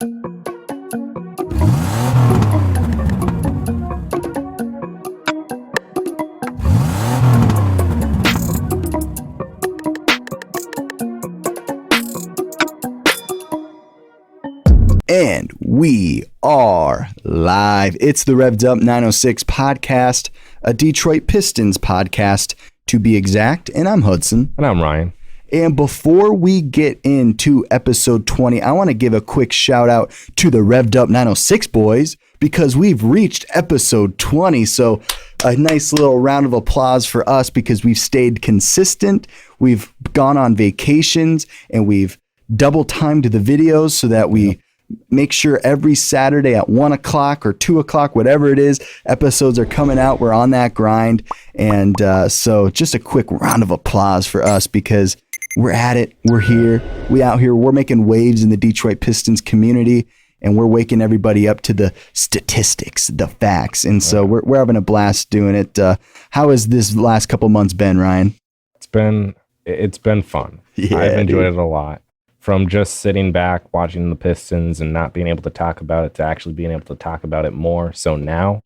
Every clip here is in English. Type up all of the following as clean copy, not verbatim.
And we are live. It's the Revved Up 906 podcast, a Detroit Pistons podcast to be exact. And I'm Hudson. And I'm Ryan. And before we get into episode 20, I want to give a quick shout out to the Revved Up 906 boys because we've reached episode 20. So a nice little round of applause for us because we've stayed consistent. We've gone on vacations and we've double timed the videos so that we make sure every Saturday at 1 o'clock or 2 o'clock, whatever it is, episodes are coming out. We're on that grind. And so just a quick round of applause for us because we're at it. We're here. We out here. We're making waves in the Detroit Pistons community. And we're waking everybody up to the statistics, the facts. And so we're having a blast doing it. How has this last couple months been, Ryan? It's been fun. Yeah, I've enjoyed it a lot. From just sitting back, watching the Pistons and not being able to talk about it to actually being able to talk about it more. So now,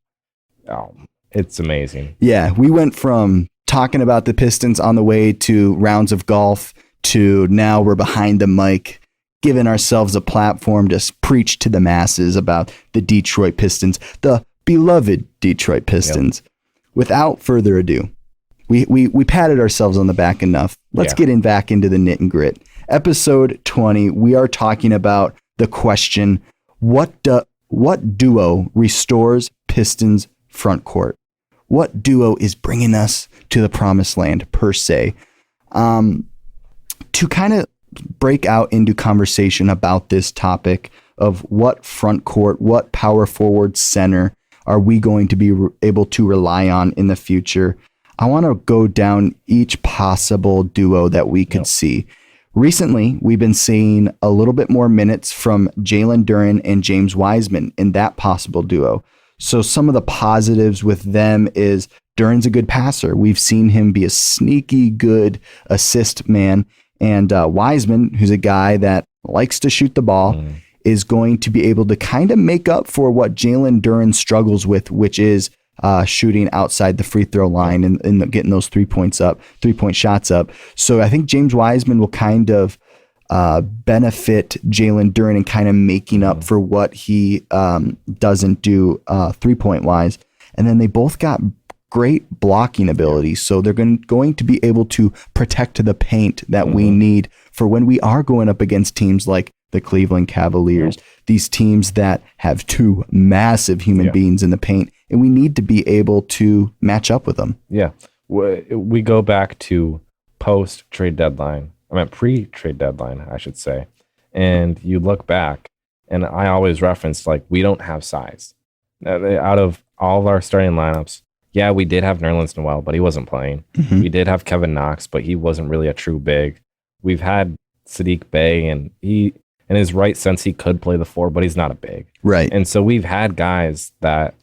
it's amazing. Yeah, we went from talking about the Pistons on the way to rounds of golf to now we're behind the mic, giving ourselves a platform to preach to the masses about the Detroit Pistons, the beloved Detroit Pistons. Yep. Without further ado, we patted ourselves on the back enough. Let's get back into the knit and grit. Episode 20, we are talking about the question, what duo restores Pistons front court? What duo is bringing us to the promised land, per se? To kind of break out into conversation about this topic of what front court, what power forward center are we going to be able to rely on in the future, I want to go down each possible duo that we could see. Recently, we've been seeing a little bit more minutes from Jalen Duren and James Wiseman in that possible duo. So some of the positives with them is Duren's a good passer. We've seen him be a sneaky good assist man. And Wiseman, who's a guy that likes to shoot the ball, is going to be able to kind of make up for what Jalen Duren struggles with, which is shooting outside the free throw line and getting those 3-point shots up. So I think James Wiseman will kind of benefit Jalen Duren and kind of making up for what he doesn't do 3-point wise. And then they both got great blocking ability. So they're going to be able to protect the paint that we need for when we are going up against teams like the Cleveland Cavaliers, these teams that have two massive human beings in the paint, and we need to be able to match up with them. Yeah. We go back to pre-trade deadline, I should say. And you look back, and I always reference, like, we don't have size. Out of all of our starting lineups, we did have Nerlens Noel, but he wasn't playing. We did have Kevin Knox, but he wasn't really a true big. We've had Sadiq Bey, and he, in his right sense, he could play the 4, but he's not a big. Right. And so we've had guys that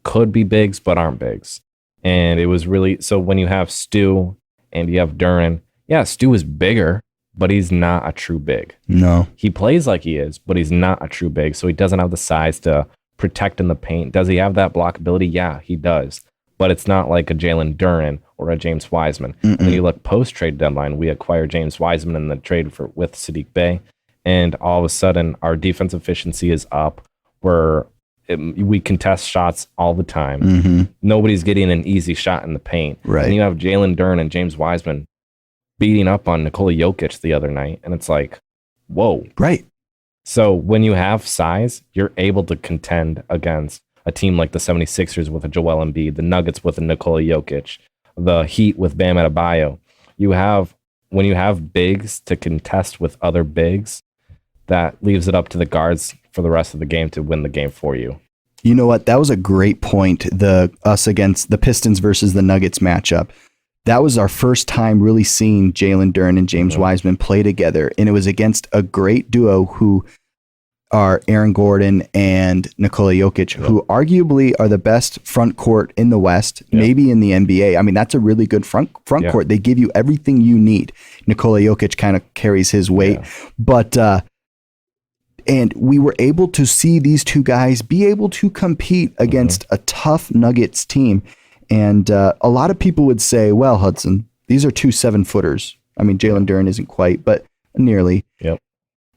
could be bigs, but aren't bigs. And it was really, so when you have Stu and you have Duren, Stu is bigger, but he's not a true big. No. He plays like he is, but he's not a true big. So he doesn't have the size to protect in the paint. Does he have that blockability? Yeah, he does. But it's not like a Jalen Duren or a James Wiseman. When you look post-trade deadline, we acquired James Wiseman in the trade with Sadiq Bey, and all of a sudden our defense efficiency is up. We contest shots all the time. Nobody's getting an easy shot in the paint. Right. And you have Jalen Duren and James Wiseman beating up on Nikola Jokic the other night, and it's like, whoa. Right. So when you have size, you're able to contend against a team like the 76ers with a Joel Embiid, the Nuggets with a Nikola Jokic, the Heat with Bam Adebayo. When you have bigs to contest with other bigs, that leaves it up to the guards for the rest of the game to win the game for you. You know what? That was a great point. Us against the Pistons versus the Nuggets matchup. That was our first time really seeing Jalen Duren and James Wiseman play together. And it was against a great duo who are Aaron Gordon and Nikola Jokic, who arguably are the best front court in the West, maybe in the NBA. I mean, that's a really good front court. They give you everything you need. Nikola Jokic kind of carries his weight, but And we were able to see these two guys be able to compete against a tough Nuggets team. And a lot of people would say, well, Hudson, these are 2 7-footers. I mean, Jalen Duren isn't quite, but nearly. Yep.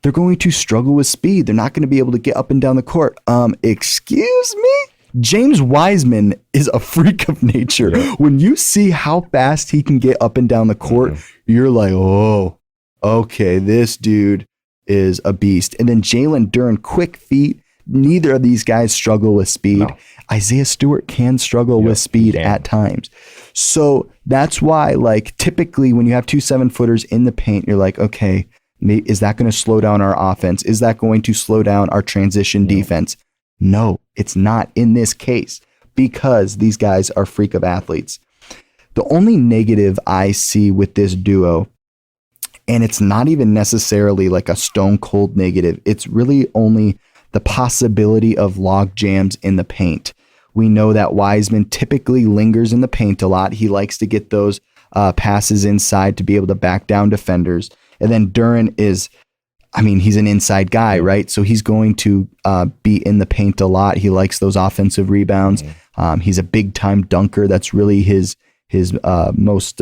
They're going to struggle with speed. They're not going to be able to get up and down the court. Excuse me? James Wiseman is a freak of nature. Yep. When you see how fast he can get up and down the court, you're like, oh, okay, this dude is a beast. And then Jalen Duren, quick feet. Neither of these guys struggle with speed. No. Isaiah Stewart can struggle with speed at times. So that's why, like, typically when you have 2 7-footers in the paint, you're like, okay, is that going to slow down our offense? Is that going to slow down our transition defense? No, it's not in this case because these guys are freak of athletes. The only negative I see with this duo, and it's not even necessarily like a stone cold negative, it's really only the possibility of log jams in the paint. We know that Wiseman typically lingers in the paint a lot. He likes to get those passes inside to be able to back down defenders. And then Duren is, I mean, he's an inside guy, right? So he's going to be in the paint a lot. He likes those offensive rebounds. He's a big time dunker. That's really his most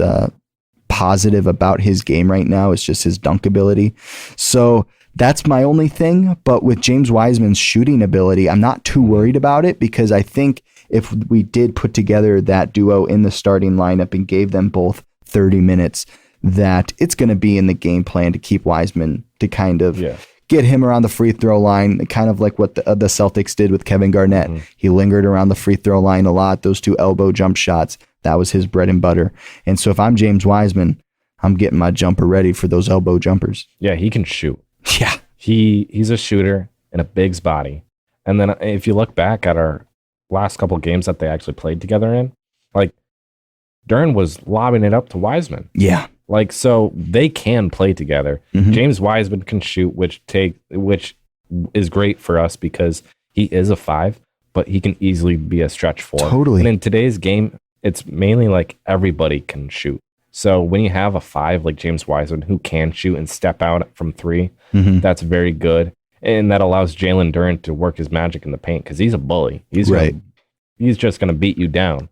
positive about his game right now. It's just his dunk ability. So that's my only thing. But with James Wiseman's shooting ability, I'm not too worried about it because I think if we did put together that duo in the starting lineup and gave them both 30 minutes, that it's going to be in the game plan to keep Wiseman to kind of get him around the free throw line, kind of like what the Celtics did with Kevin Garnett. He lingered around the free throw line a lot. Those 2 elbow jump shots, that was his bread and butter. And so if I'm James Wiseman, I'm getting my jumper ready for those elbow jumpers. Yeah, he can shoot. Yeah. He's a shooter in a big's body. And then if you look back at our last couple games that they actually played together in, like Duren was lobbing it up to Wiseman. Yeah. Like, so they can play together. James Wiseman can shoot, which is great for us because he is a 5, but he can easily be a stretch 4. Totally. And in today's game, it's mainly like everybody can shoot. So when you have a 5 like James Wiseman who can shoot and step out from 3, that's very good. And that allows Jalen Duren to work his magic in the paint because he's a bully. He's just going to beat you down.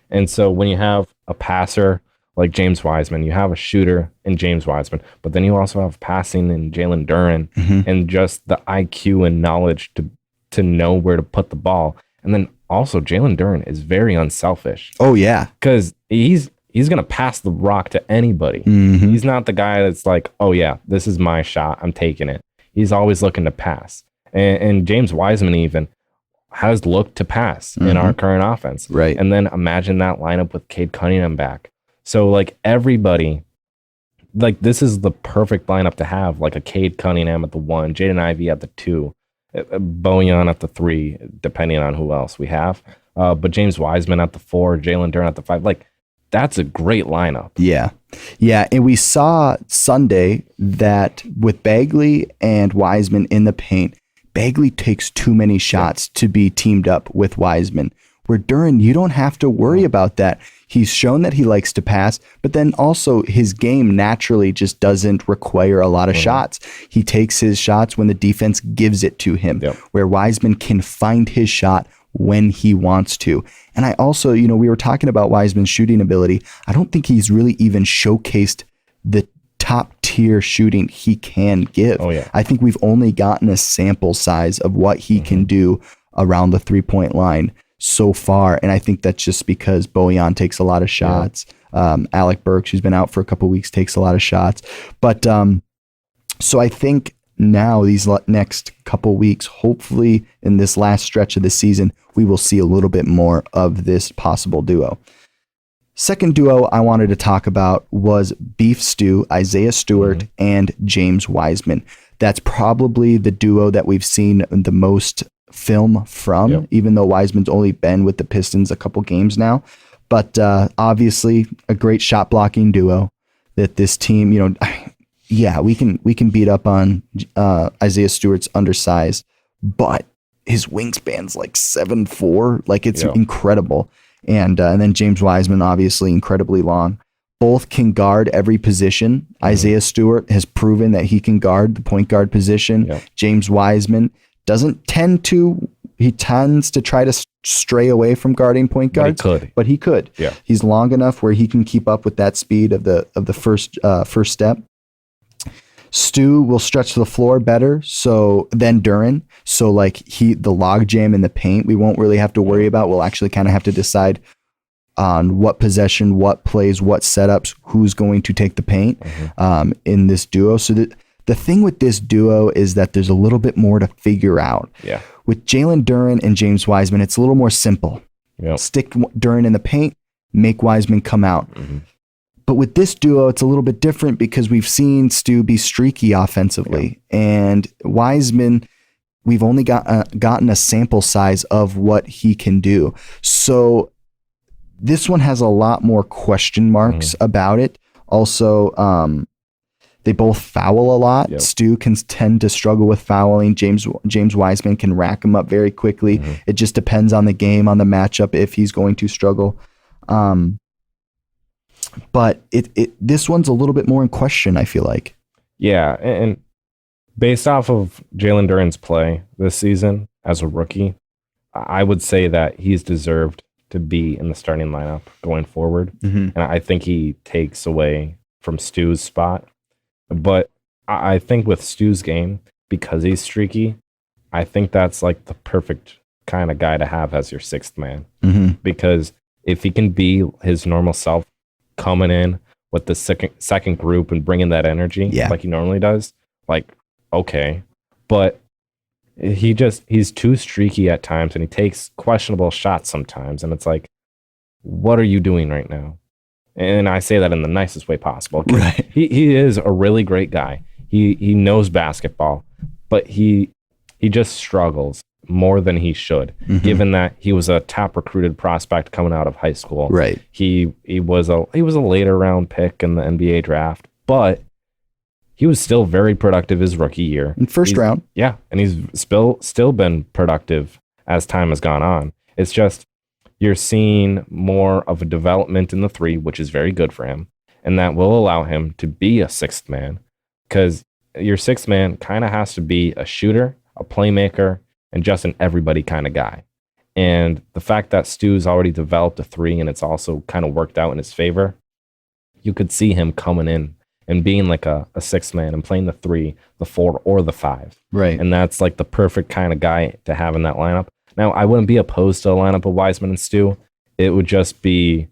And so when you have a passer like James Wiseman, you have a shooter in James Wiseman, but then you also have passing in Jalen Duren and just the IQ and knowledge to know where to put the ball. And then also Jalen Duren is very unselfish. Oh, yeah. Because he's going to pass the rock to anybody. He's not the guy that's like, oh, yeah, this is my shot. I'm taking it. He's always looking to pass. And James Wiseman even has looked to pass in our current offense. Right. And then imagine that lineup with Cade Cunningham back. So, like, everybody, like, this is the perfect lineup to have, like a Cade Cunningham at the 1, Jaden Ivey at the 2, Bojan at the 3, depending on who else we have. But James Wiseman at the 4, Jalen Duren at the 5. Like, that's a great lineup. Yeah. Yeah. And we saw Sunday that with Bagley and Wiseman in the paint, Bagley takes too many shots to be teamed up with Wiseman. Where Duren, you don't have to worry about that. He's shown that he likes to pass, but then also his game naturally just doesn't require a lot of shots. He takes his shots when the defense gives it to him, where Wiseman can find his shot when he wants to. And I also, we were talking about Wiseman's shooting ability. I don't think he's really even showcased the top tier shooting he can give. I think we've only gotten a sample size of what he can do around the 3-point line so far, and I think that's just because Bojan takes a lot of shots. Alec Burks, who's been out for a couple weeks, takes a lot of shots. But so I think now these next couple weeks, hopefully in this last stretch of the season, we will see a little bit more of this possible duo. Second duo I wanted to talk about was Beef Stew, Isaiah Stewart, and James Wiseman. That's probably the duo that we've seen the most film from, even though Wiseman's only been with the Pistons a couple games now. But obviously a great shot blocking duo that this team, we can beat up on Isaiah Stewart's undersized, but his wingspan's like 7'4", like it's incredible. And then James Wiseman, obviously incredibly long. both can guard every position. Isaiah Stewart has proven that he can guard the point guard position. Yep. James Wiseman he tends to try to stray away from guarding point guards. But he could. Yeah. He's long enough where he can keep up with that speed of the first step. Stu will stretch the floor better than Duren. So like the log jam in the paint, we won't really have to worry about. We'll actually kind of have to decide on what possession, what plays, what setups, who's going to take the paint in this duo. So the thing with this duo is that there's a little bit more to figure out. Yeah. With Jalen Duren and James Wiseman, it's a little more simple. Yep. Stick Duren in the paint, make Wiseman come out. But with this duo, it's a little bit different because we've seen Stu be streaky offensively. And Wiseman, we've only gotten a sample size of what he can do. So this one has a lot more question marks about it. Also, they both foul a lot. Yep. Stu can tend to struggle with fouling. James Wiseman can rack him up very quickly. It just depends on the game, on the matchup, if he's going to struggle. But this one's a little bit more in question, I feel like. Yeah, and based off of Jalen Duren's play this season as a rookie, I would say that he's deserved to be in the starting lineup going forward. And I think he takes away from Stu's spot. But I think with Stu's game, because he's streaky, I think that's like the perfect kind of guy to have as your sixth man. Because if he can be his normal self, coming in with the second group and bringing that energy like he normally does, like, okay. But he's too streaky at times, and he takes questionable shots sometimes, and it's like, what are you doing right now? And I say that in the nicest way possible. Right. He is a really great guy. He knows basketball, but he just struggles more than he should, given that he was a top recruited prospect coming out of high school. Right. He was a later round pick in the NBA draft, but he was still very productive his rookie year. In first round. Yeah, and he's still been productive as time has gone on. It's just you're seeing more of a development in the three, which is very good for him, and that will allow him to be a sixth man, because your sixth man kind of has to be a shooter, a playmaker, and just an everybody kind of guy. And the fact that Stu's already developed a three and it's also kind of worked out in his favor, you could see him coming in and being like a sixth man and playing the three, the four, or the five. Right. And that's like the perfect kind of guy to have in that lineup. Now, I wouldn't be opposed to a lineup of Wiseman and Stu. It would just be,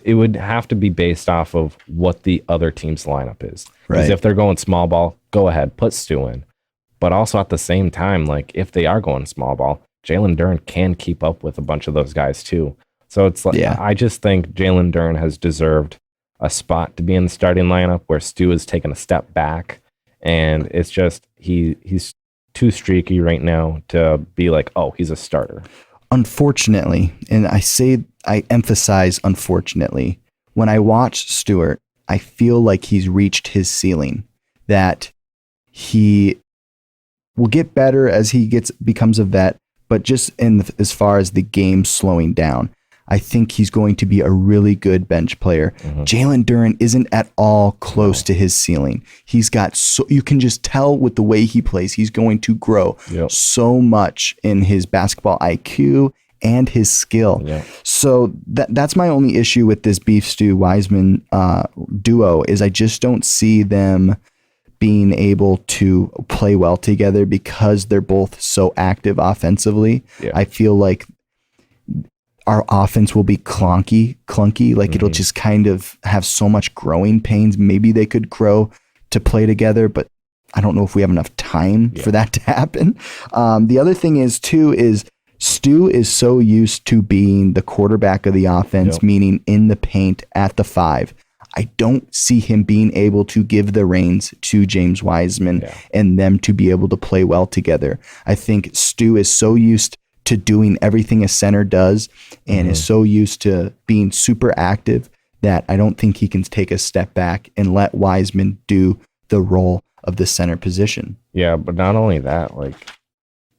it would have to be based off of what the other team's lineup is. Because if they're going small ball, go ahead, put Stu in. But also at the same time, like if they are going small ball, Jalen Duren can keep up with a bunch of those guys too. So it's like, I just think Jalen Duren has deserved a spot to be in the starting lineup where Stu has taken a step back. And it's just, he's too streaky right now to be like, oh, he's a starter. Unfortunately, and I emphasize unfortunately, when I watch Stewart, I feel like he's reached his ceiling, that he will get better as he becomes a vet, but just as far as the game slowing down, I think he's going to be a really good bench player. Jalen Duren isn't at all close to his ceiling. He's got you can just tell with the way he plays, he's going to grow so much in his basketball IQ and his skill. So that's my only issue with this Beef Stew Wiseman duo, is I just don't see them being able to play well together because they're both so active offensively. I feel like our offense will be clunky. Like it'll just kind of have so much growing pains. Maybe they could grow to play together, but I don't know if we have enough time for that to happen. The other thing is Stu is so used to being the quarterback of the offense, meaning in the paint at the five. I don't see him being able to give the reins to James Wiseman and them to be able to play well together. I think Stu is so used to doing everything a center does and is so used to being super active that I don't think he can take a step back and let Wiseman do the role of the center position. Yeah, but not only that, like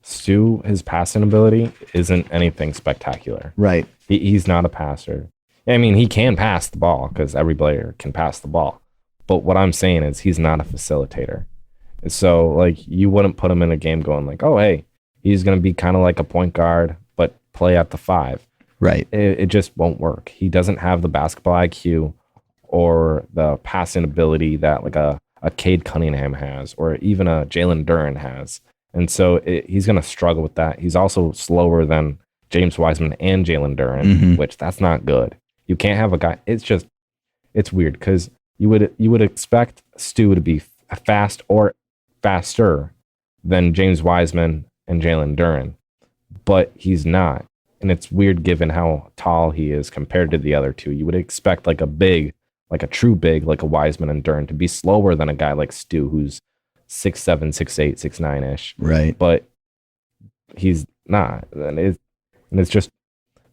Stu, his passing ability isn't anything spectacular. Right. He's not a passer. I mean, he can pass the ball because every player can pass the ball. But what I'm saying is he's not a facilitator. So, like, you wouldn't put him in a game going like, oh, hey, he's going to be kind of like a point guard, but play at the 5. Right. It just won't work. He doesn't have the basketball IQ or the passing ability that like a Cade Cunningham has or even a Jalen Duren has. And so he's going to struggle with that. He's also slower than James Wiseman and Jalen Duren, which that's not good. You can't have a guy. It's weird because you would expect Stu to be fast or faster than James Wiseman and Jalen Duren, but he's not. And it's weird given how tall he is compared to the other two. You would expect like a true big, like a Wiseman and Duren to be slower than a guy like Stu, who's 6'7", 6'8", 6'9"-ish. Right. But he's not. And it's just,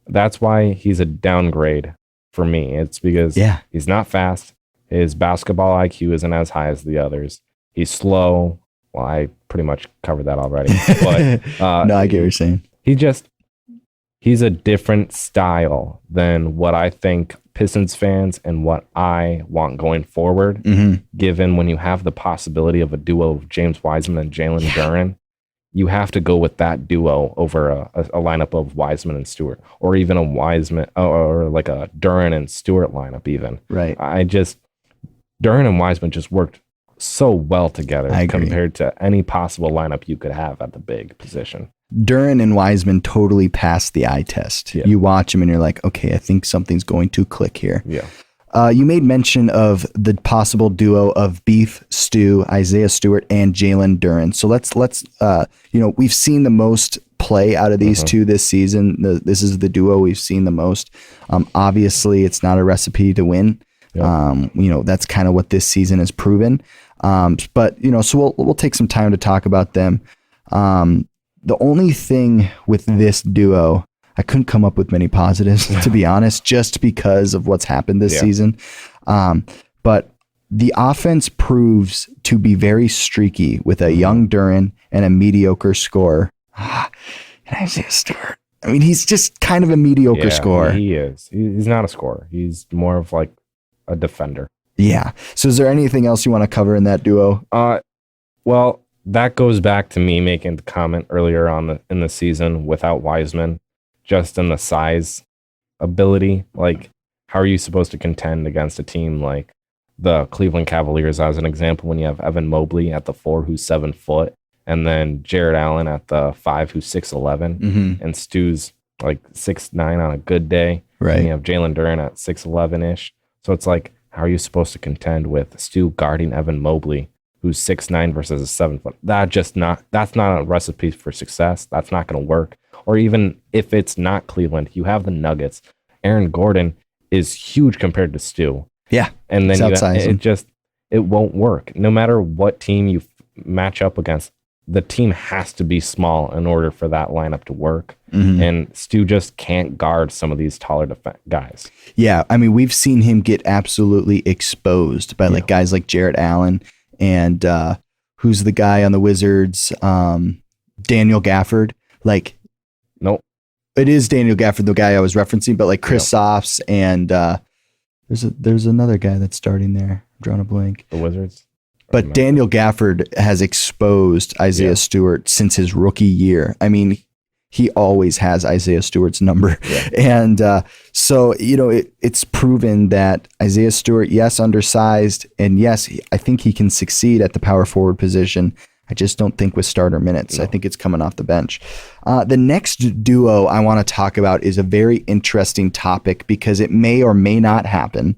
that's why he's a downgrade for me. It's because he's not fast. His basketball IQ isn't as high as the others. He's slow. Well, I pretty much covered that already. But no, I get what you're saying. He's a different style than what I think Pistons fans and what I want going forward, given when you have the possibility of a duo of James Wiseman and Jalen Duren, you have to go with that duo over a lineup of Wiseman and Stewart, or even a Wiseman or like a Duren and Stewart lineup even. Right. Duren and Wiseman just worked so well together compared to any possible lineup you could have at the big position. Duren and Wiseman totally passed the eye test. Yeah. You watch them and you're like, okay, I think something's going to click here. Yeah. You made mention of the possible duo of Beef Stew, Isaiah Stewart, and Jalen Duren. So let's we've seen the most play out of these two this season. This is the duo we've seen the most. Obviously, it's not a recipe to win. Yep. That's kind of what this season has proven. But so we'll take some time to talk about them. The only thing with this duo, I couldn't come up with many positives, to be honest, just because of what's happened this season. But the offense proves to be very streaky with a young Duren and a mediocre scorer. And Isaiah Stewart. I mean, he's just kind of a mediocre scorer. He is. He's not a scorer. He's more of like a defender. Yeah. So is there anything else you want to cover in that duo? Well, that goes back to me making the comment earlier on in the season without Wiseman, just in the size ability. Like, how are you supposed to contend against a team like the Cleveland Cavaliers, as an example, when you have Evan Mobley at the 4, who's 7 foot, and then Jared Allen at the 5, who's 6'11", and Stu's like 6'9" on a good day. Right. And you have Jalen Duren at 6'11"-ish. So it's like, how are you supposed to contend with Stu guarding Evan Mobley, who's 6'9" versus a 7 foot? That's not a recipe for success. That's not going to work. Or even if it's not Cleveland, you have the Nuggets. Aaron Gordon is huge compared to Stu. Yeah. And then it won't work. No matter what team you match up against, the team has to be small in order for that lineup to work. And Stu just can't guard some of these taller guys. Yeah. I mean, we've seen him get absolutely exposed by like guys like Jared Allen and who's the guy on the Wizards? Daniel Gafford. Like, nope. It is Daniel Gafford, the guy I was referencing, but like Chris Soffs and there's another guy that's starting there. I'm drawing a blank. The Wizards. But Daniel Gafford has exposed Isaiah Stewart since his rookie year. I mean, he always has Isaiah Stewart's number. Yeah. And so, it's proven that Isaiah Stewart, yes, undersized, and yes, I think he can succeed at the power forward position. I just don't think with starter minutes. No. I think it's coming off the bench. The next duo I want to talk about is a very interesting topic because it may or may not happen.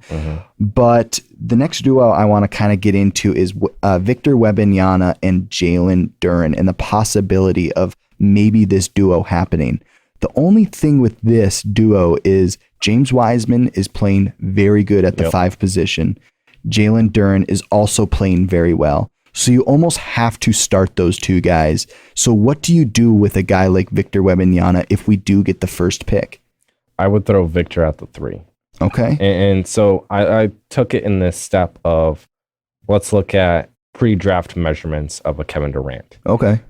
But the next duo I want to kind of get into is Victor Wembanyama and Jalen Duren and the possibility of maybe this duo happening. The only thing with this duo is James Wiseman is playing very good at the 5 position. Jalen Duren is also playing very well. So you almost have to start those two guys. So what do you do with a guy like Victor Wembanyama if we do get the first pick? I would throw Victor at the 3. Okay. And so I took it in this step of, let's look at pre-draft measurements of a Kevin Durant. Okay.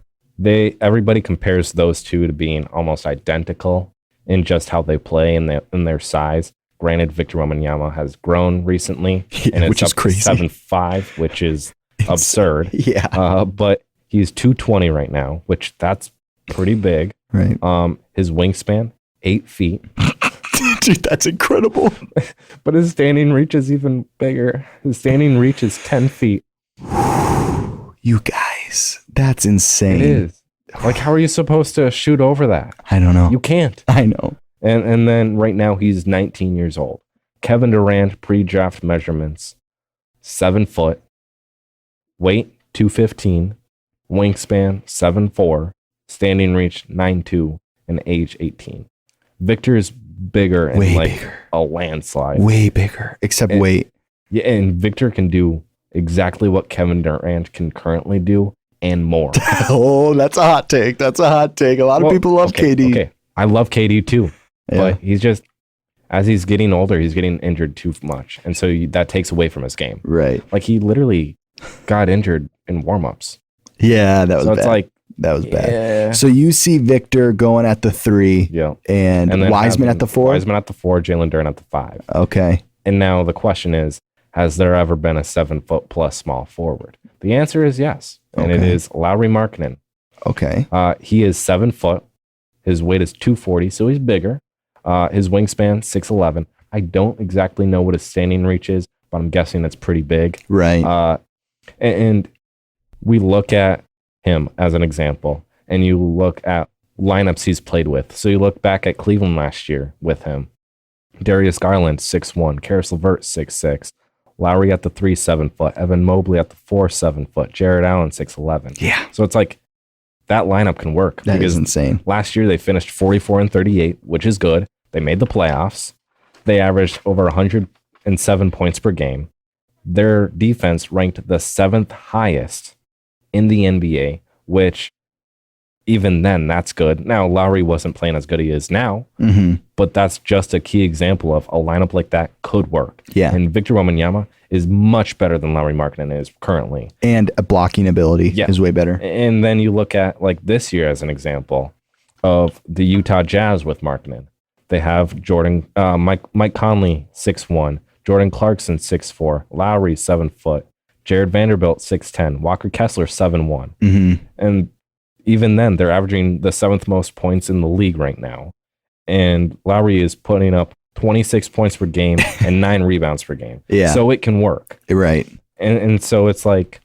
Everybody compares those two to being almost identical in just how they play and their size. Granted, Victor Wembanyama has grown recently, and it's which is up crazy. to 7'5", which is absurd. Yeah. But he's 220 right now, which that's pretty big. Right. His wingspan, 8 feet. Dude, that's incredible. But his standing reach is even bigger. His standing reach is 10 feet. You guys, that's insane. It is. Like, how are you supposed to shoot over that? I don't know. You can't. I know. And then right now he's 19 years old. Kevin Durant, pre-draft measurements, 7 foot, weight 215, wingspan 7'4", standing reach 9'2", and age 18. Victor is bigger and Way like bigger. a landslide. Way bigger, except weight. Yeah, and Victor can do exactly what Kevin Durant can currently do and more. Oh, that's a hot take. That's a hot take. A lot of people love KD. Okay, I love KD too, Yeah. but he's just, as he's getting older, he's getting injured too much, and so that takes away from his game. Right. Like, he literally got injured in warmups. Yeah, that was So bad. it's like, That was bad. yeah, So you see Victor going at the 3 yeah. and then Wiseman at the 4? Wiseman at the 4, Jalen Duren at the 5. Okay. And now the question is, has there ever been a 7 foot plus small forward? The answer is yes, and it Okay. is Lauri Markkanen. Okay. He is 7 foot. His weight is 240, so he's bigger. His wingspan 6'11". I don't exactly know what his standing reach is, but I'm guessing it's pretty big. Right. And we look at him as an example, and you look at lineups he's played with. So you look back at Cleveland last year with him. Darius Garland, 6'1", Karis LeVert, 6'6", Lowry at the 3, 7 foot, Evan Mobley at the 4, 7 foot, Jared Allen, 6'11". Yeah. So it's like that lineup can work. That because is insane. last year they finished 44-38, which is good. They made the playoffs. They averaged over 107 points per game. Their defense ranked the 7th highest in the NBA, which even then, that's good. Now, Lowry wasn't playing as good as he is now, Mm-hmm. but that's just a key example of a lineup like that could work. Yeah. And Victor Wembanyama is much better than Lauri Markkanen is currently. And a blocking ability Yeah. is way better. And then you look at like this year as an example of the Utah Jazz with Markkanen. They have Mike Conley, 6'1", Jordan Clarkson, 6'4", Lowry, 7 foot, Jared Vanderbilt, 6'10", Walker Kessler, 7'1". Mm-hmm. And even then, they're averaging the 7th most points in the league right now. And Lowry is putting up 26 points per game and 9 rebounds per game. Yeah. So it can work. Right. And so it's like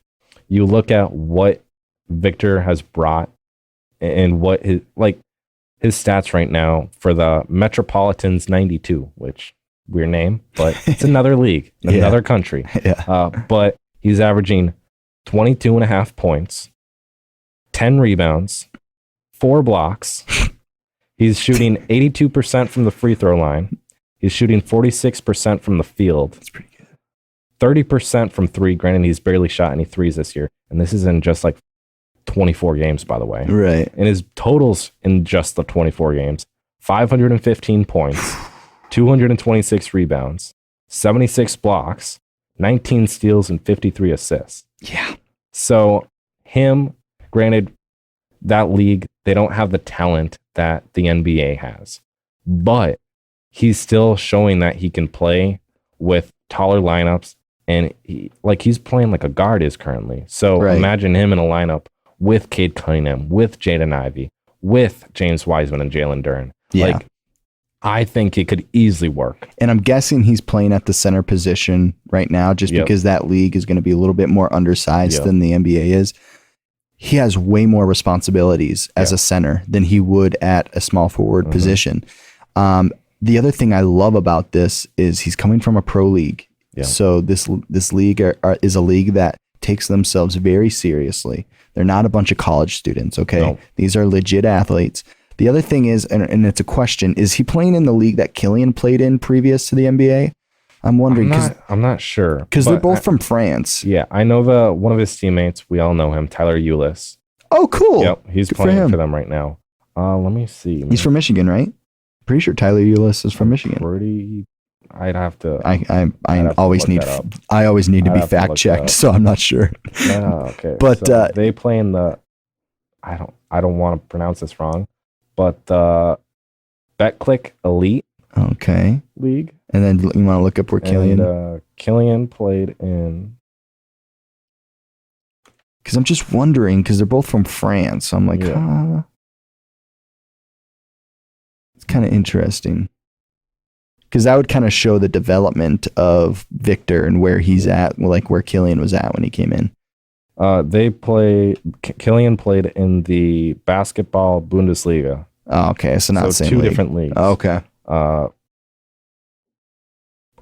you look at what Victor has brought and what his stats right now for the Metropolitans 92, which weird name, but it's another league, Yeah. another country. Yeah. But he's averaging 22.5 points, 10 rebounds, 4 blocks. He's shooting 82% from the free throw line. He's shooting 46% from the field. That's pretty good. 30% from 3. Granted, he's barely shot any 3s this year. And this is in just like 24 games, by the way. Right. And his totals in just the 24 games, 515 points, 226 rebounds, 76 blocks, 19 steals, and 53 assists. Yeah. So him, granted, that league, they don't have the talent that the NBA has, but he's still showing that he can play with taller lineups, and he's playing like a guard is currently. So Right. imagine him in a lineup with Cade Cunningham, with Jaden Ivey, with James Wiseman and Jalen Duren. Yeah. I think it could easily work. And I'm guessing he's playing at the center position right now just Yep. because that league is going to be a little bit more undersized Yep. than the NBA is. He has way more responsibilities as Yeah. a center than he would at a small forward Mhm. position. The other thing I love about this is he's coming from a pro league. Yeah. So this league is a league that takes themselves very seriously. They're not a bunch of college students, okay? No. These are legit athletes. The other thing is, and it's a question, is he playing in the league that Killian played in previous to the NBA? I'm wondering I'm not sure. because they're but both from France. Yeah, I know one of his teammates. We all know him, Tyler Ulis. Oh, cool. Yep, he's Good for playing him. for them right now. Let me see. He's from Michigan, right? Pretty sure Tyler Ulis is from Michigan. I'd have to. I have to always look need that up. I always need to I'd be have to look fact that checked, up. so I'm not sure. Okay. But, so they play in the. I don't want to pronounce this wrong, but the BetClick Elite Okay. league. And then you want to look up where Killian? And Killian played in. Because I'm just wondering, because they're both from France. So I'm like, Yeah. It's kind of interesting. Because that would kind of show the development of Victor and where he's at, like where Killian was at when he came in. Killian played in the basketball Bundesliga. Oh, okay. So not the same two league. different leagues. Oh, okay.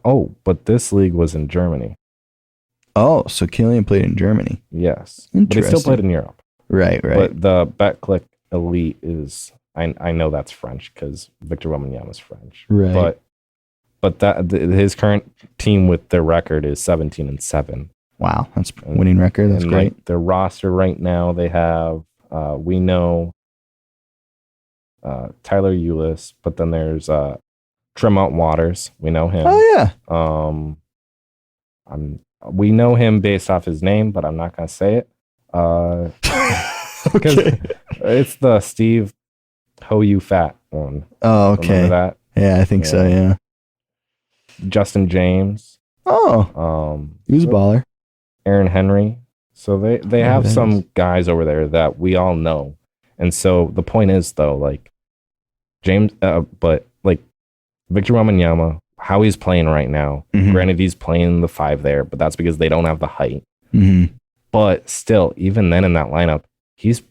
But this league was in Germany. Oh, so Killian played in Germany. Yes. Interesting. But he still played in Europe. Right. But the BetClick Elite is, I know that's French because Victor Wembanyama is French. Right. But his current team with their record is 17-7. Wow, that's a winning record. That's great. Like their roster right now, they have we know Tyler Eulis, but then there's Tremont Waters. We know him. Oh yeah. We know him based off his name, but I'm not gonna say it. Because it's the Steve Ho You Fat one. Oh, okay. Remember that? Yeah, I think so. Yeah. Justin James. Oh. He was a baller. Aaron Henry. So they have some guys over there that we all know. And so the point is though, like but like Victor Wembanyama, how he's playing right now. Mm-hmm. Granted, he's playing the 5 there, but that's because they don't have the height. Mm-hmm. But still, even then in that lineup, he's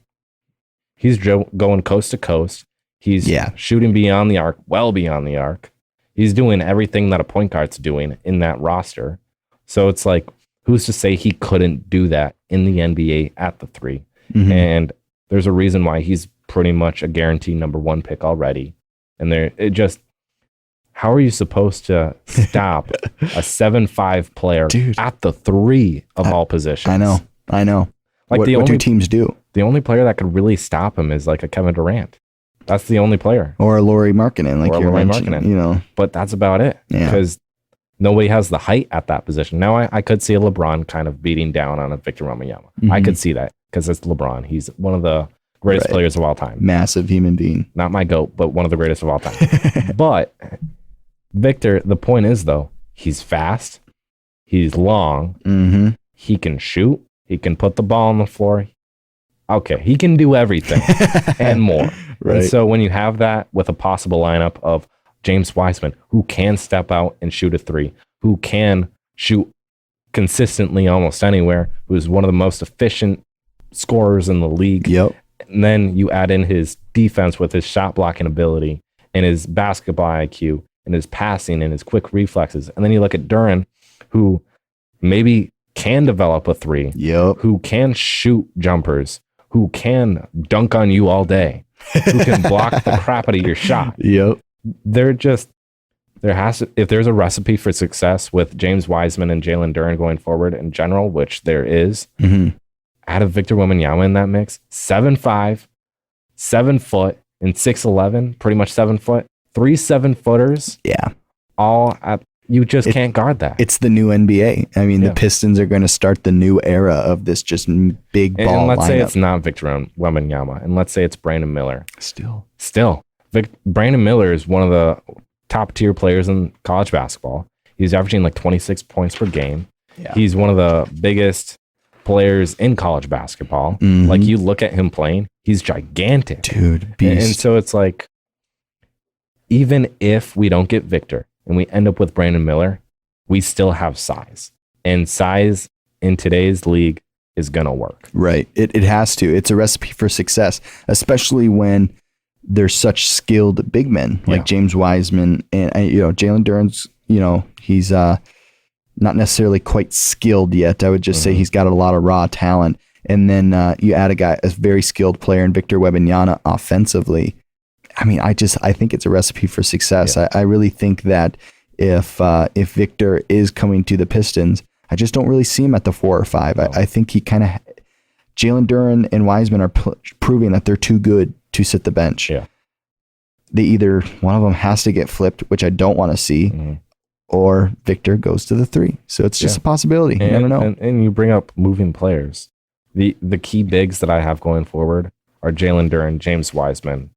going coast to coast. He's shooting beyond the arc, well beyond the arc. He's doing everything that a point guard's doing in that roster. So it's like, who's to say he couldn't do that in the NBA at the 3? Mm-hmm. And there's a reason why he's pretty much a guaranteed number 1 pick already. And how are you supposed to stop a 7'5" player at the 3 of all positions? I know. Like what do teams do? The only player that could really stop him is like a Kevin Durant. That's the only player. Or a Lauri Markkanen, like you're mentioning, you know. But that's about it. Yeah. Because nobody has the height at that position. Now, I could see a LeBron kind of beating down on a Victor Wembanyama. Mm-hmm. I could see that because it's LeBron. He's one of the greatest players of all time. Massive human being. Not my GOAT, but one of the greatest of all time. But Victor, the point is, though, he's fast. He's long. Mm-hmm. He can shoot. He can put the ball on the floor. Okay, he can do everything and more. Right. And so when you have that with a possible lineup of James Wiseman, who can step out and shoot a 3, who can shoot consistently almost anywhere, who's one of the most efficient scorers in the league. Yep. And then you add in his defense with his shot blocking ability and his basketball IQ and his passing and his quick reflexes. And then you look at Duran, who maybe can develop a 3, who can shoot jumpers, who can dunk on you all day, who can block the crap out of your shot. Yep. If there's a recipe for success with James Wiseman and Jalen Duren going forward in general, which there is, add a Victor Wembanyama in that mix, 7'5", 7 foot, and 6'11", pretty much 7 foot, 3 7-footers. Yeah. You just can't guard that. It's the new NBA. I mean, the Pistons are going to start the new era of this just big ball and let's lineup. say it's not Victor Wembanyama, and let's say it's Brandon Miller. Still. Brandon Miller is one of the top tier players in college basketball. He's averaging like 26 points per game. Yeah. He's one of the biggest players in college basketball. Mm-hmm. Like you look at him playing, he's gigantic. Dude, beast. And so it's like, even if we don't get Victor and we end up with Brandon Miller, we still have size. And size in today's league is going to work. Right. It has to. It's a recipe for success, especially when there's such skilled big men like James Wiseman and, Jalen Duren's, he's not necessarily quite skilled yet. I would just say he's got a lot of raw talent. And then you add a very skilled player in Victor Wembanyama offensively. I mean, I think it's a recipe for success. Yeah. I really think that if Victor is coming to the Pistons, I just don't really see him at the 4 or 5. No. I think he kind of Jalen Duren and Wiseman are proving that they're too good to sit the bench. Yeah, one of them has to get flipped, which I don't want to see, or Victor goes to the 3. So it's just a possibility. You never know. And you bring up moving players. The key bigs that I have going forward are Jalen Duren, James Wiseman,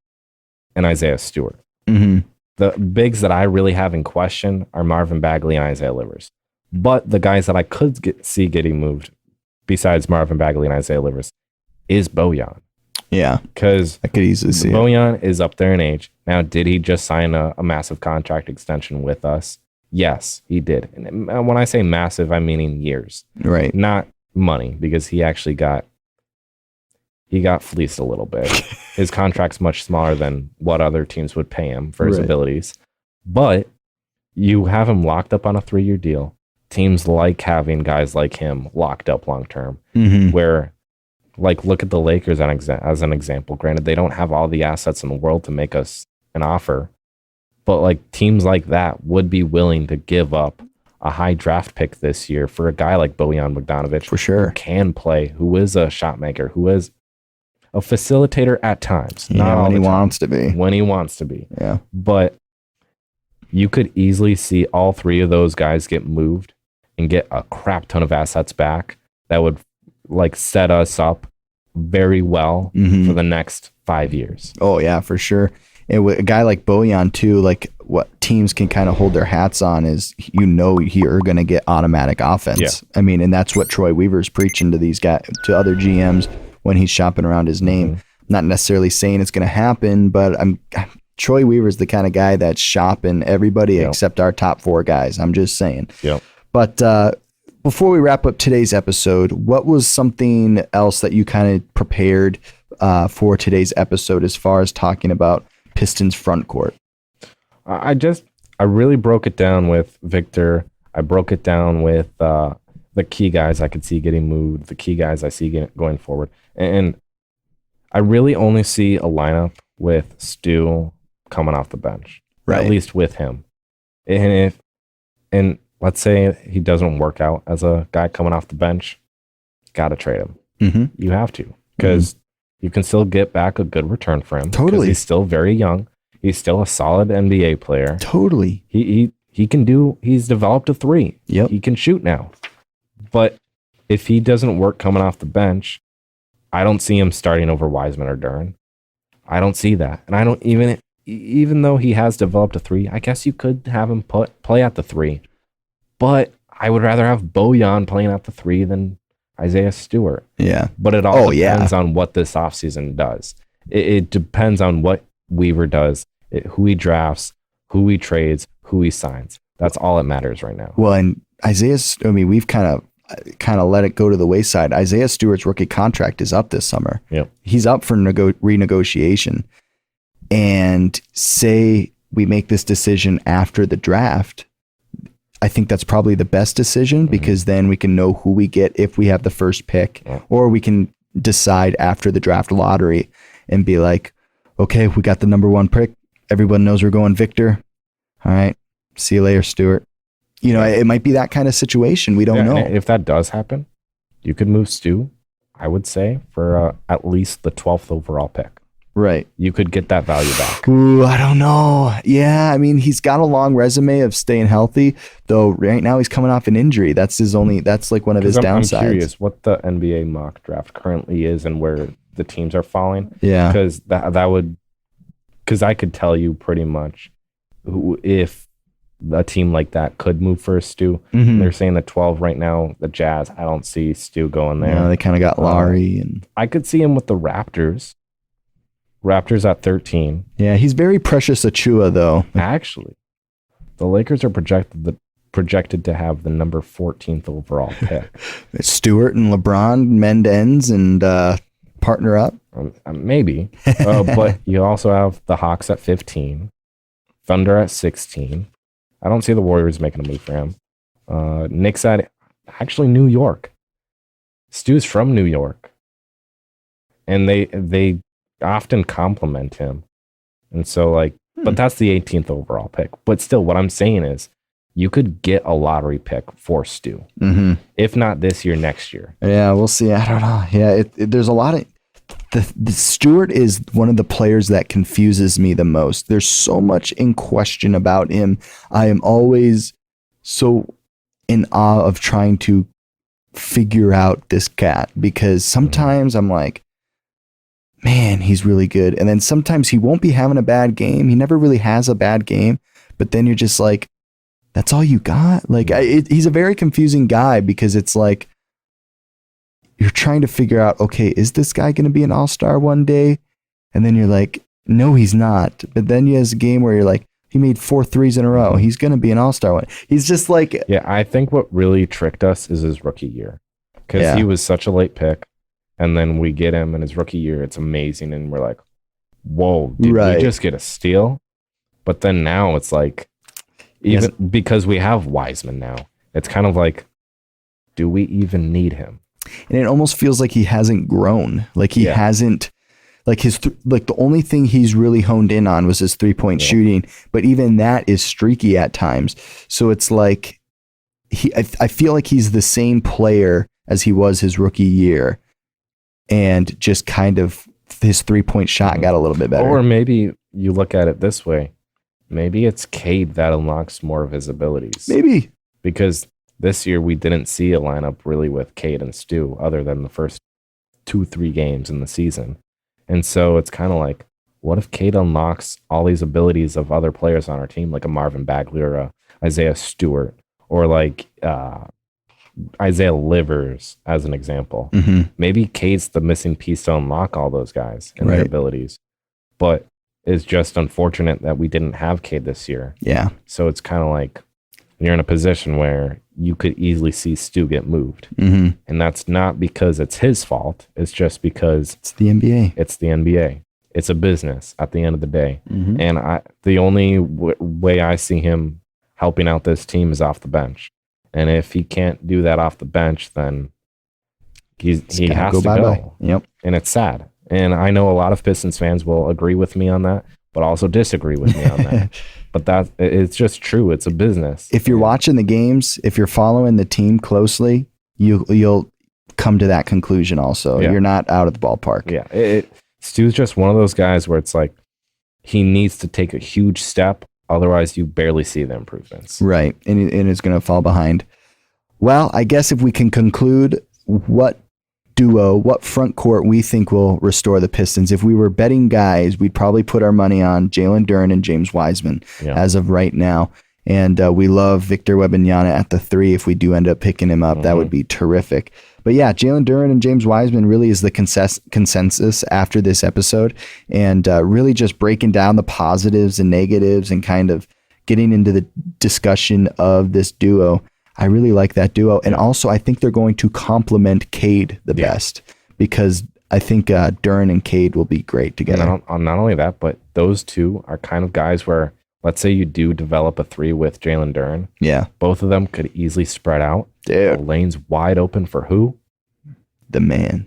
and Isaiah Stewart. Mm-hmm. The bigs that I really have in question are Marvin Bagley and Isaiah Livers. But the guys that I could see getting moved, besides Marvin Bagley and Isaiah Livers, is Bojan. Yeah. Because I could easily see Bojan is up there in age. Now, did he just sign a massive contract extension with us? Yes, he did. And when I say massive, I'm meaning years. Right. Not money, because he actually got fleeced a little bit. His contract's much smaller than what other teams would pay him for his abilities. But you have him locked up on a 3-year deal. Teams like having guys like him locked up long term, where, like, look at the Lakers as an example. Granted, they don't have all the assets in the world to make us an offer, but like teams like that would be willing to give up a high draft pick this year for a guy like Bojan Bogdanovic, for sure, who can play, who is a shot maker, who is a facilitator at times. Not when he wants to be. When he wants to be. Yeah. But you could easily see all three of those guys get moved and get a crap ton of assets back that would like set us up very well for the next 5 years. Oh yeah, for sure. And with a guy like Bojan too, like what teams can kind of hold their hats on is, you're going to get automatic offense. Yeah. I mean, and that's what Troy Weaver's preaching to these guys, to other GMs when he's shopping around his name. Not necessarily saying it's going to happen, but Troy Weaver's the kind of guy that's shopping everybody except our top 4 guys. I'm just saying. Yeah. But before we wrap up today's episode, what was something else that you kind of prepared for today's episode as far as talking about Pistons front court? I really broke it down with Victor. I broke it down with the key guys I could see getting moved, the key guys I see going forward. And I really only see a lineup with Stu coming off the bench, right? At least with him. And let's say he doesn't work out as a guy coming off the bench, got to trade him. You have to, because you can still get back a good return for him. Totally. He's still very young. He's still a solid NBA player. Totally. He can do, he's developed a 3. Yep. He can shoot now. But if he doesn't work coming off the bench, I don't see him starting over Wiseman or Duren. I don't see that. And I don't even though he has developed a 3, I guess you could have him play at the 3. But I would rather have Bojan playing at the 3 than Isaiah Stewart. Yeah. But it all depends on what this offseason does. It depends on what Weaver does, who he drafts, who he trades, who he signs. That's all that matters right now. Well, and we've kind of let it go to the wayside. Isaiah Stewart's rookie contract is up this summer. Yep. He's up for renegotiation. And say we make this decision after the draft, I think that's probably the best decision, because then we can know who we get if we have the first pick, or we can decide after the draft lottery and be like, okay, we got the number 1 pick. Everyone knows we're going Victor. All right. See you later, Stewart. It might be that kind of situation. We don't know. If that does happen, you could move Stu, I would say, for at least the 12th overall pick. Right. You could get that value back. Ooh, I don't know. Yeah, I mean, he's got a long resume of staying healthy, though right now he's coming off an injury. That's like one of his downsides. I'm curious what the NBA mock draft currently is and where the teams are falling. Yeah. Because because I could tell you pretty much if a team like that could move for a Stu. They're saying the 12 right now, the Jazz. I don't see Stu going there. Yeah, they kind of got Lowry. And I could see him with the Raptors. Raptors at 13. Yeah, he's very Precious Achua, though. Actually, the Lakers are projected to have the number 14th overall pick. Stewart and LeBron mend ends and partner up. Maybe. But you also have the Hawks at 15. Thunder at 16. I don't see the Warriors making a move for him. Knicks at actually New York. Stu's from New York. And they often compliment him. And so but that's the 18th overall pick. But still, what I'm saying is you could get a lottery pick for Stu. If not this year, next year. Yeah, we'll see. I don't know. Yeah, there's a lot of the Stewart is one of the players that confuses me the most. There's so much in question about him. I am always so in awe of trying to figure out this cat, because sometimes I'm like, man, he's really good. And then sometimes he won't be having a bad game. He never really has a bad game. But then you're just like, that's all you got? Like, he's a very confusing guy because it's like, you're trying to figure out, okay, is this guy going to be an all-star one day? And then you're like, no, he's not. But then he has a game where you're like, he made 4 threes in a row. He's going to be an all-star one. He's just like... Yeah, I think what really tricked us is his rookie year. Because he was such a late pick. And then we get him in his rookie year. It's amazing. And we're like, whoa, did we just get a steal? But then now it's like, even because we have Wiseman now, it's kind of like, do we even need him? And it almost feels like he hasn't grown. Like he hasn't, like the only thing he's really honed in on was his 3-point shooting. But even that is streaky at times. So it's like, I feel like he's the same player as he was his rookie year. And just kind of his 3-point shot got a little bit better. Or maybe you look at it this way. Maybe it's Cade that unlocks more of his abilities. Maybe. Because this year we didn't see a lineup really with Cade and Stu other than the first 2-3 games in the season. And so it's kind of like, what if Cade unlocks all these abilities of other players on our team, like a Marvin Bagley or a Isaiah Stewart, or like Isaiah Livers, as an example. Mm-hmm. Maybe Cade's the missing piece to unlock all those guys and their abilities. But it's just unfortunate that we didn't have Cade this year. Yeah. So it's kind of like you're in a position where you could easily see Stu get moved. Mm-hmm. And that's not because it's his fault. It's just because it's the NBA. It's the NBA. It's a business at the end of the day. Mm-hmm. And the only way I see him helping out this team is off the bench. And if he can't do that off the bench, then he has to go. Yep. And it's sad. And I know a lot of Pistons fans will agree with me on that, but also disagree with me on that. But it's just true. It's a business. If you're watching the games, if you're following the team closely, you'll come to that conclusion also. Yeah. You're not out of the ballpark. Yeah. Stu's just one of those guys where it's like he needs to take a huge step. Otherwise, you barely see the improvements. Right. And it's going to fall behind. Well, I guess if we can conclude what front court we think will restore the Pistons. If we were betting guys, we'd probably put our money on Jalen Duren and James Wiseman as of right now. And we love Victor Wembanyama at the 3. If we do end up picking him up, that would be terrific. But yeah, Jalen Duren and James Wiseman really is the consensus after this episode, and really just breaking down the positives and negatives and kind of getting into the discussion of this duo. I really like that duo. And also, I think they're going to complement Cade the best, because I think Duren and Cade will be great together. Not only that, but those two are kind of guys where, let's say you do develop a 3 with Jalen Duren. Yeah. Both of them could easily spread out. Dude. The lane's wide open for who? The man.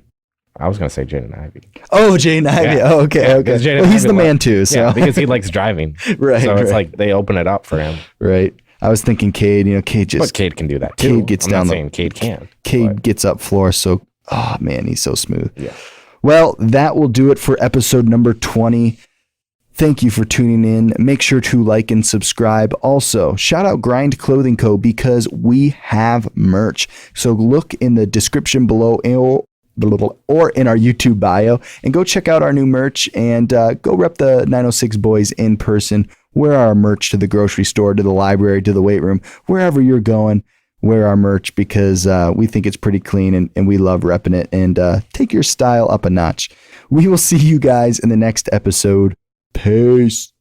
I was going to say Jaden Ivey. Oh, Jaden Ivey. Yeah. Oh, okay. Yeah, okay. Well, he's the man too. So. Yeah, because he likes driving. Right. So it's like they open it up for him. Right. I was thinking Cade, But Cade can do that too. Cade gets down. Cade can. Cade gets up floor. So, oh man, he's so smooth. Yeah. Well, that will do it for episode number 20. Thank you for tuning in. Make sure to like and subscribe. Also, shout out Grind Clothing Co. because we have merch. So look in the description below or in our YouTube bio and go check out our new merch and go rep the 906 boys in person. Wear our merch to the grocery store, to the library, to the weight room, wherever you're going. Wear our merch because we think it's pretty clean and we love repping it, and take your style up a notch. We will see you guys in the next episode. Peace.